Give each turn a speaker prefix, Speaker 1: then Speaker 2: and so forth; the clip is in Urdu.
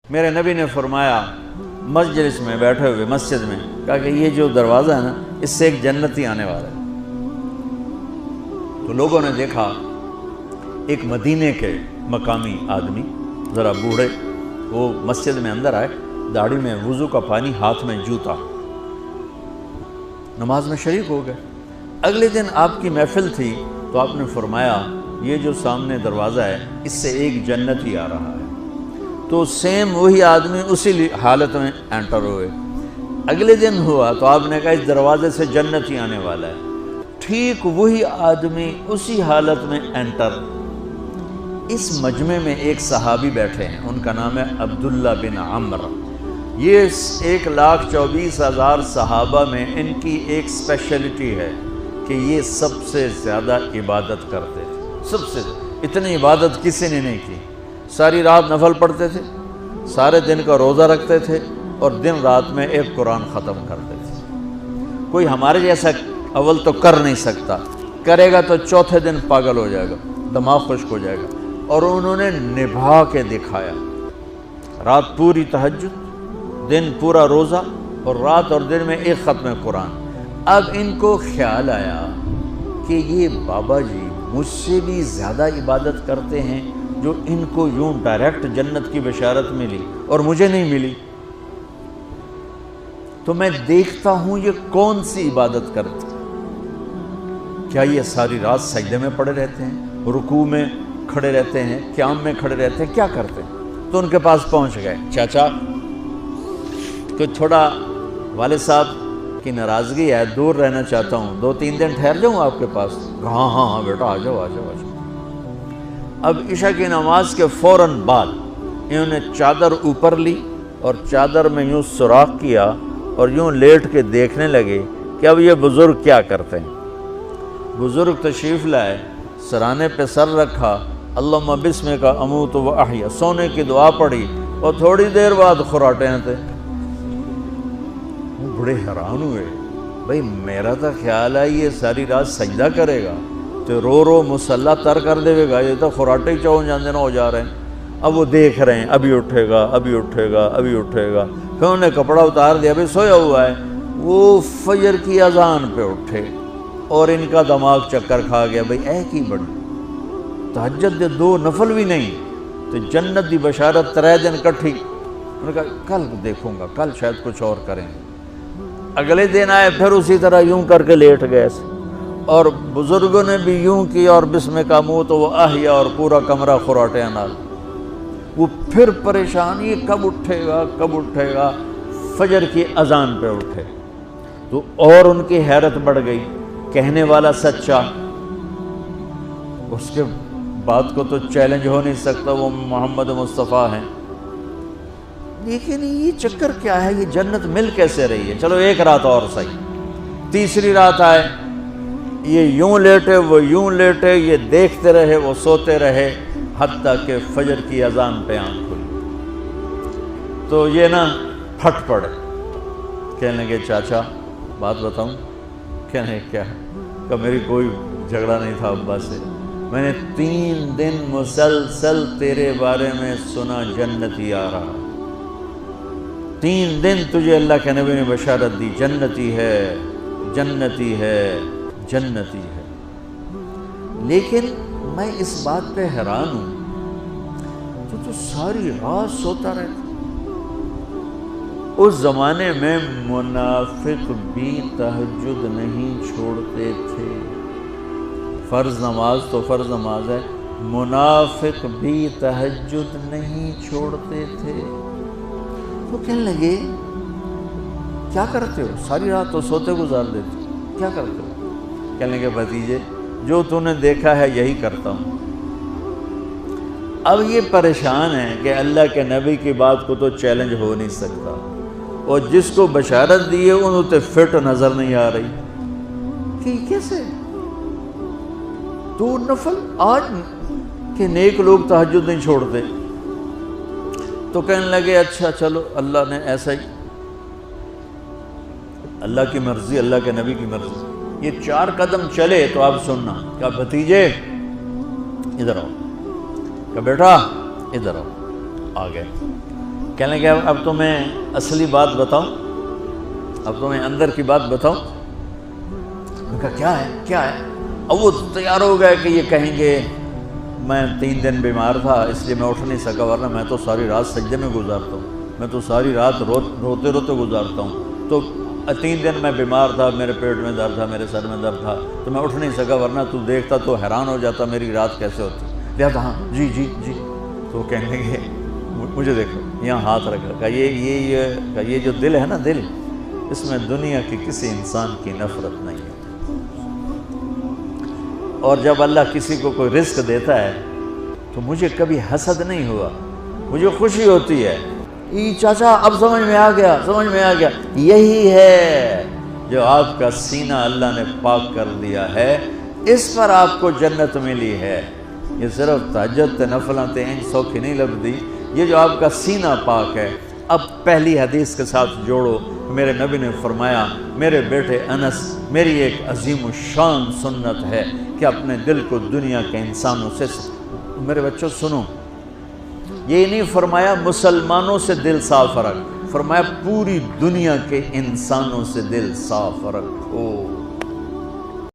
Speaker 1: میرے نبی نے فرمایا مجلس میں بیٹھے ہوئے مسجد میں، کہا کہ یہ جو دروازہ ہے نا اس سے ایک جنتی آنے والا ہے۔ تو لوگوں نے دیکھا ایک مدینے کے مقامی آدمی ذرا بوڑھے، وہ مسجد میں اندر آئے، داڑھی میں وضو کا پانی، ہاتھ میں جوتا، نماز میں شریک ہو گئے۔ اگلے دن آپ کی محفل تھی تو آپ نے فرمایا یہ جو سامنے دروازہ ہے اس سے ایک جنتی آ رہا ہے۔ تو سیم وہی آدمی اسی حالت میں انٹر ہوئے۔ اگلے دن ہوا تو آپ نے کہا اس دروازے سے جنتی آنے والا ہے۔ ٹھیک وہی آدمی اسی حالت میں انٹر۔ اس مجمع میں ایک صحابی بیٹھے ہیں، ان کا نام ہے عبداللہ بن عمرو۔ یہ 1,24,000 صحابہ میں ان کی ایک اسپیشلٹی ہے کہ یہ سب سے زیادہ عبادت کرتے تھے، سب سے اتنی عبادت کسی نے نہیں کی۔ ساری رات نفل پڑھتے تھے، سارے دن کا روزہ رکھتے تھے، اور دن رات میں ایک قرآن ختم کرتے تھے۔ کوئی ہمارے جیسا اول تو کر نہیں سکتا، کرے گا تو چوتھے دن پاگل ہو جائے گا، دماغ خشک ہو جائے گا، اور انہوں نے نبھا کے دکھایا۔ رات پوری تہجد، دن پورا روزہ، اور رات اور دن میں ایک ختم قرآن۔ اب ان کو خیال آیا کہ یہ بابا جی مجھ سے بھی زیادہ عبادت کرتے ہیں، جو ان کو یوں ڈائریکٹ جنت کی بشارت ملی اور مجھے نہیں ملی، تو میں دیکھتا ہوں یہ کون سی عبادت کرتے ہیں۔ کیا یہ ساری رات سجدے میں پڑے رہتے ہیں، رکوع میں کھڑے رہتے ہیں، قیام میں کھڑے رہتے ہیں، کیا کرتے ہیں؟ تو ان کے پاس پہنچ گئے، چاچا کچھ تھوڑا والد صاحب کی ناراضگی ہے، دور رہنا چاہتا ہوں، 2-3 دن ٹھہر جاؤں آپ کے پاس؟ ہاں ہاں ہاں بیٹا آ جاؤ آ جاؤ آ جاؤ۔ اب عشاء کی نماز کے فوراً بعد انہوں نے چادر اوپر لی اور چادر میں یوں سوراخ کیا اور یوں لیٹ کے دیکھنے لگے کہ اب یہ بزرگ کیا کرتے ہیں۔ بزرگ تشریف لائے، سرانے پہ سر رکھا، اللہم بسمک اموت و احیا، سونے کی دعا پڑھی، اور تھوڑی دیر بعد خراٹے تھے۔ وہ بڑے حیران ہوئے، بھئی میرا تو خیال ہے یہ ساری رات سجدہ کرے گا تو رو رو مسلح تر کر دے گا، یہ تو خراٹے چون جاندے نہ ہو جا رہے ہیں۔ اب وہ دیکھ رہے ہیں ابھی اٹھے گا ابھی اٹھے گا ابھی اٹھے گا، پھر انہوں نے کپڑا اتار دیا، ابھی سویا ہوا ہے۔ وہ فجر کی اذان پہ اٹھے اور ان کا دماغ چکر کھا گیا، بھئی اے کی بڑی تہجد دے 2 نفل بھی نہیں تو جنت دی بشارت 3 دن کٹھی۔ انہوں نے کہا کل دیکھوں گا، کل شاید کچھ اور کریں گے۔ اگلے دن آئے، پھر اسی طرح یوں کر کے لیٹ گئے، اور بزرگوں نے بھی یوں کیا، اور بسمک اموت و احیا، اور پورا کمرہ خراٹے نال۔ وہ پھر پریشان، یہ کب اٹھے گا کب اٹھے گا؟ فجر کی اذان پہ اٹھے تو اور ان کی حیرت بڑھ گئی، کہنے والا سچا، اس کے بات کو تو چیلنج ہو نہیں سکتا، وہ محمد مصطفیٰ ہیں، لیکن یہ چکر کیا ہے، یہ جنت مل کیسے رہی ہے؟ چلو ایک رات اور صحیح۔ تیسری رات آئے، یہ یوں لیٹے وہ یوں لیٹے، یہ دیکھتے رہے وہ سوتے رہے، حتیٰ کہ فجر کی اذان پہ آنکھ کھلی تو یہ نا پھٹ پڑے، کہنے لگے چاچا بات بتاؤں؟ کہنے کیا ہے؟ کہ میری کوئی جھگڑا نہیں تھا ابا سے، میں نے 3 دن مسلسل تیرے بارے میں سنا جنتی آ رہا، 3 دن تجھے اللہ کے نبی نے بشارت دی، جنتی ہے جنتی ہے جنتی ہے، لیکن میں اس بات پہ حیران ہوں تو ساری رات سوتا رہتا۔ اس زمانے میں منافق بھی تہجد نہیں چھوڑتے تھے، فرض نماز تو فرض نماز ہے، منافق بھی تہجد نہیں چھوڑتے تھے۔ تو کہنے لگے کیا کرتے ہو؟ ساری رات تو سوتے گزار دیتے ہو، کیا کرتے ہو؟ کہنے لگے بھتیجے جو تو نے دیکھا ہے یہی کرتا ہوں۔ اب یہ پریشان ہے کہ اللہ کے نبی کی بات کو تو چیلنج ہو نہیں سکتا، اور جس کو بشارت دی ہے انہوں تے فٹ نظر نہیں آ رہی کہ کیسے تو نفل آج کہ نیک لوگ تہجد نہیں چھوڑتے۔ تو کہنے لگے اچھا چلو اللہ نے ایسا ہی، اللہ کی مرضی، اللہ کے نبی کی مرضی۔ یہ 4 قدم چلے تو آپ سننا، کہا بھتیجے ادھر آؤ، کہا بیٹا ادھر آؤ، آ گئے۔ کہنے لگے اب تو میں اصلی بات بتاؤں، اب تو میں اندر کی بات بتاؤں؟ میں کہا کیا ہے کیا ہے؟ اب وہ تیار ہو گئے کہ یہ کہیں گے میں 3 دن بیمار تھا اس لیے میں اٹھ نہیں سکا، ورنہ میں تو ساری رات سجدے میں گزارتا ہوں، میں تو ساری رات روتے روتے گزارتا ہوں، تو 3 دن میں بیمار تھا، میرے پیٹ میں درد تھا، میرے سر میں درد تھا، تو میں اٹھ نہیں سکا، ورنہ تو دیکھتا تو حیران ہو جاتا میری رات کیسے ہوتی۔ لہذا ہاں جی جی جی، تو کہنے لگے مجھے دیکھو یہاں ہاتھ رکھا، کہ یہ جو دل ہے نا، دل اس میں دنیا کی کسی انسان کی نفرت نہیں ہے، اور جب اللہ کسی کو کوئی رزق دیتا ہے تو مجھے کبھی حسد نہیں ہوا، مجھے خوشی ہوتی ہے۔ چاچا اب سمجھ میں آ گیا، سمجھ میں آ گیا، یہی ہے جو آپ کا سینہ اللہ نے پاک کر دیا ہے، اس پر آپ کو جنت ملی ہے۔ یہ صرف تہجد نفلاں تے انج سوکھی نہیں لبدی، یہ جو آپ کا سینہ پاک ہے۔ اب پہلی حدیث کے ساتھ جوڑو، میرے نبی نے فرمایا میرے بیٹے انس، میری ایک عظیم الشان سنت ہے کہ اپنے دل کو دنیا کے انسانوں سے، میرے بچوں سنو، یہ نہیں فرمایا مسلمانوں سے دل صاف رکھ، فرمایا پوری دنیا کے انسانوں سے دل صاف رکھو۔